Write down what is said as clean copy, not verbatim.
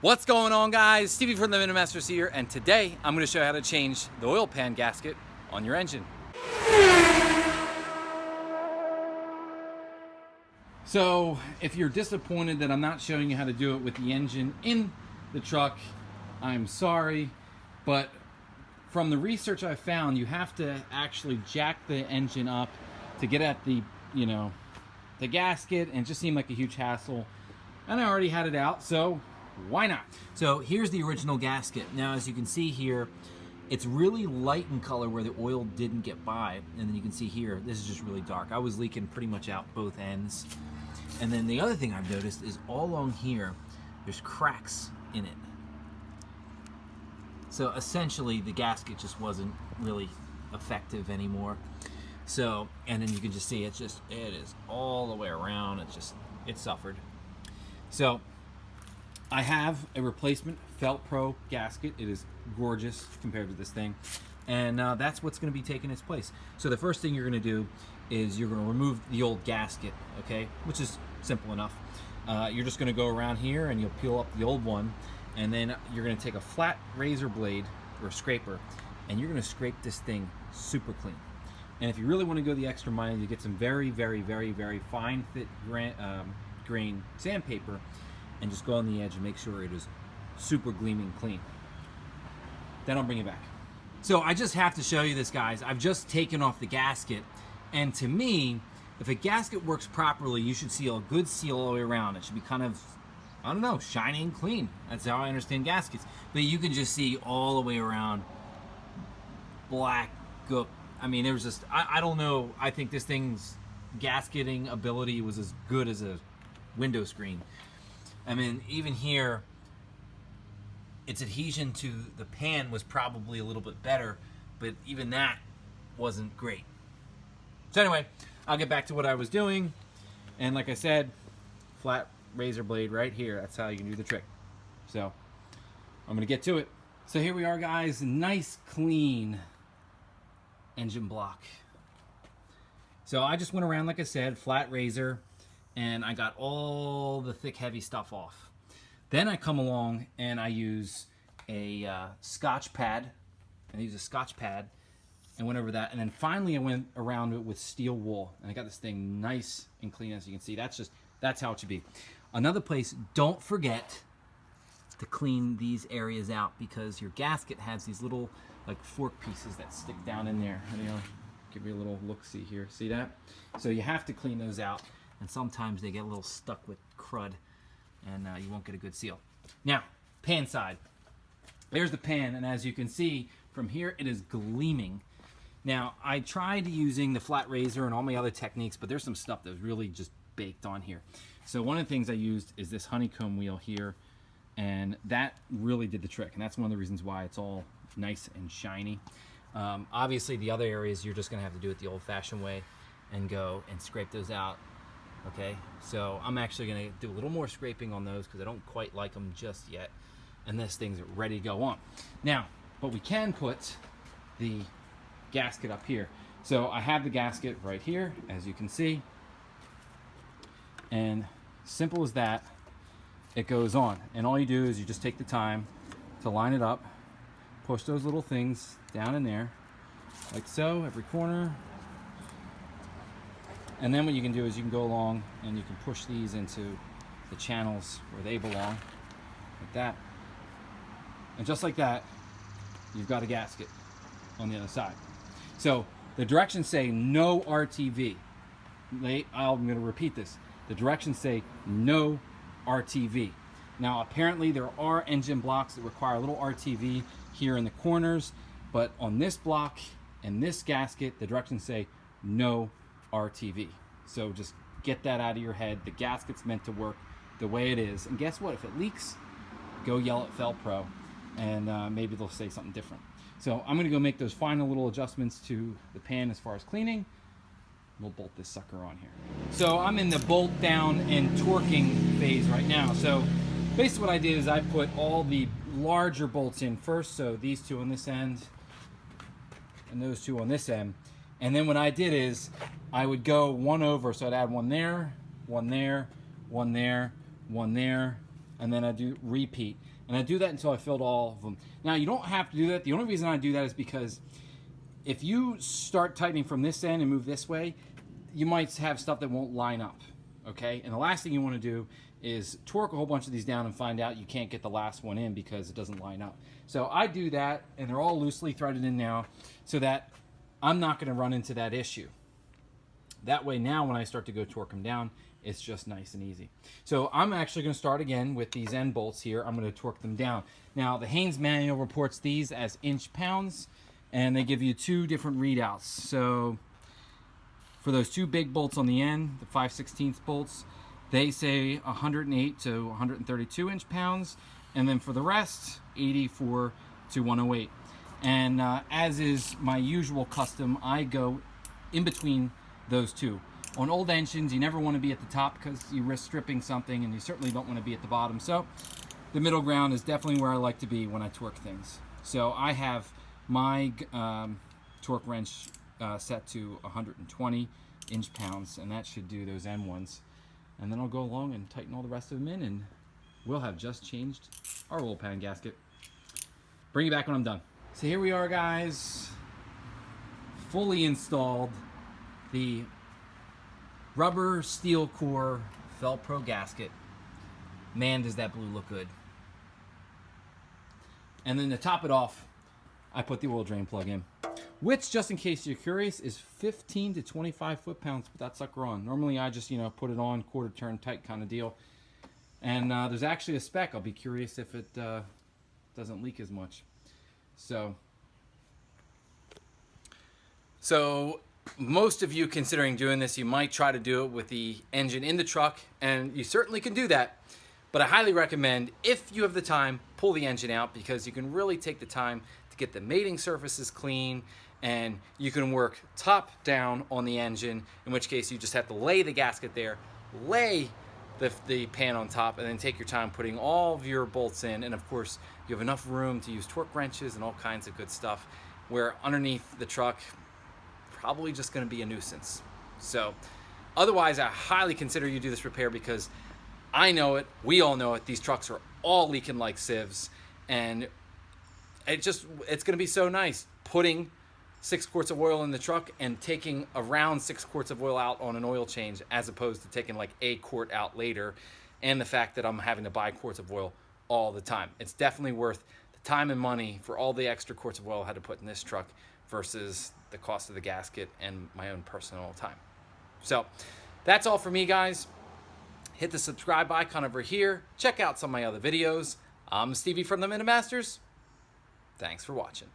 What's going on, guys? Stevie from the Minimasters here, and today I'm going to show you how to change the oil pan gasket on your engine. So if you're disappointed that I'm not showing you how to do it with the engine in the truck, I'm sorry, but from the research I found, you have to actually jack the engine up to get at the gasket, and it just seemed like a huge hassle. And I already had it out, so why not? So here's the original gasket. Now, as you can see here, it's really light in color where the oil didn't get by. And then you can see here, this is just really dark. I was leaking pretty much out both ends. And then the other thing I've noticed is all along here, there's cracks in it. So essentially the gasket just wasn't really effective anymore. So, and then you can just see it is all the way around. It suffered. So I have a replacement Felt Pro gasket. It is gorgeous compared to this thing. And that's what's going to be taking its place. So the first thing you're going to do is you're going to remove the old gasket, okay? Which is simple enough. You're just going to go around here and you'll peel up the old one. And then you're going to take a flat razor blade or a scraper and you're going to scrape this thing super clean. And if you really want to go the extra mile, you get some very, very, very, very fine fit grain sandpaper and just go on the edge and make sure it is super gleaming clean. Then I'll bring it back. So I just have to show you this, guys. I've just taken off the gasket, and to me, if a gasket works properly, you should see a good seal all the way around. It should be kind of, I don't know, shiny and clean. That's how I understand gaskets. But you can just see all the way around black gook. I mean, there was just, I don't know. I think this thing's gasketing ability was as good as a window screen. I mean, even here, its adhesion to the pan was probably a little bit better, but even that wasn't great. So anyway, I'll get back to what I was doing. And like I said, flat razor blade right here. That's how you can do the trick. So I'm going to get to it. So here we are, guys. Nice, clean engine block. So I just went around, like I said, flat razor, and I got all the thick, heavy stuff off. Then I come along and I use a Scotch pad. I use a Scotch pad and went over that. And then finally I went around it with steel wool. And I got this thing nice and clean, as you can see. That's how it should be. Another place, don't forget to clean these areas out, because your gasket has these little like fork pieces that stick down in there. And, give you a little look-see here. See that? So you have to clean those out. And sometimes they get a little stuck with crud, and you won't get a good seal. Now, pan side. There's the pan, and as you can see from here, it is gleaming. Now, I tried using the flat razor and all my other techniques, but there's some stuff that's really just baked on here. So one of the things I used is this honeycomb wheel here, and that really did the trick, and that's one of the reasons why it's all nice and shiny. Obviously, the other areas you're just going to have to do it the old-fashioned way and go and scrape those out. Okay, so I'm actually going to do a little more scraping on those because I don't quite like them just yet. And this thing's ready to go on. Now, but we can put the gasket up here. So I have the gasket right here, as you can see. And simple as that, it goes on. And all you do is you just take the time to line it up, push those little things down in there, like so, every corner. And then what you can do is you can go along and you can push these into the channels where they belong, like that. And just like that, you've got a gasket on the other side. So the directions say no RTV. I'm going to repeat this. The directions say no RTV. Now apparently there are engine blocks that require a little RTV here in the corners, but on this block and this gasket, the directions say no RTV. So just get that out of your head. The gasket's meant to work the way it is. And guess what? If it leaks, go yell at Felt Pro, and maybe they'll say something different. So I'm going to go make those final little adjustments to the pan as far as cleaning. We'll bolt this sucker on here. So I'm in the bolt down and torquing phase right now. So basically what I did is I put all the larger bolts in first. So these two on this end and those two on this end. And then what I did is I would go one over, so I'd add one there, one there, one there, one there, and then I do repeat. And I do that until I filled all of them. Now, you don't have to do that. The only reason I do that is because if you start tightening from this end and move this way, you might have stuff that won't line up, okay? And the last thing you want to do is torque a whole bunch of these down and find out you can't get the last one in because it doesn't line up. So I do that, and they're all loosely threaded in now so that I'm not going to run into that issue. That way now when I start to go torque them down, it's just nice and easy. So I'm actually going to start again with these end bolts here. I'm going to torque them down. Now the Haynes manual reports these as inch-pounds, and they give you two different readouts. So for those two big bolts on the end, the 5/16 bolts, they say 108 to 132 inch-pounds, and then for the rest, 84 to 108. And as is my usual custom, I go in between those two. On old engines, you never want to be at the top because you risk stripping something, and you certainly don't want to be at the bottom. So the middle ground is definitely where I like to be when I torque things. So I have my torque wrench set to 120 inch-pounds, and that should do those end ones. And then I'll go along and tighten all the rest of them in, and we'll have just changed our oil pan gasket. Bring it back when I'm done. So here we are, guys, fully installed the rubber steel core Velcro gasket. Man, does that blue look good. And then to top it off, I put the oil drain plug in, which, just in case you're curious, is 15 to 25 foot-pounds to put that sucker on. Normally I just, put it on, quarter turn tight kind of deal. And there's actually a spec. I'll be curious if it doesn't leak as much. So most of you considering doing this, you might try to do it with the engine in the truck, and you certainly can do that. But I highly recommend, if you have the time, pull the engine out, because you can really take the time to get the mating surfaces clean, and you can work top down on the engine, in which case you just have to lay the gasket there, lay the pan on top, and then take your time putting all of your bolts in. And of course, you have enough room to use torque wrenches and all kinds of good stuff, where underneath the truck, probably just going to be a nuisance. So otherwise, I highly consider you do this repair, because I know it, we all know it, these trucks are all leaking like sieves, and it's going to be so nice putting 6 quarts of oil in the truck and taking around 6 quarts of oil out on an oil change, as opposed to taking like a quart out later, and the fact that I'm having to buy quarts of oil all the time. It's definitely worth the time and money for all the extra quarts of oil I had to put in this truck versus the cost of the gasket and my own personal time. So that's all for me, guys. Hit the subscribe icon over here. Check out some of my other videos. I'm Stevie from the Minimasters. Thanks for watching.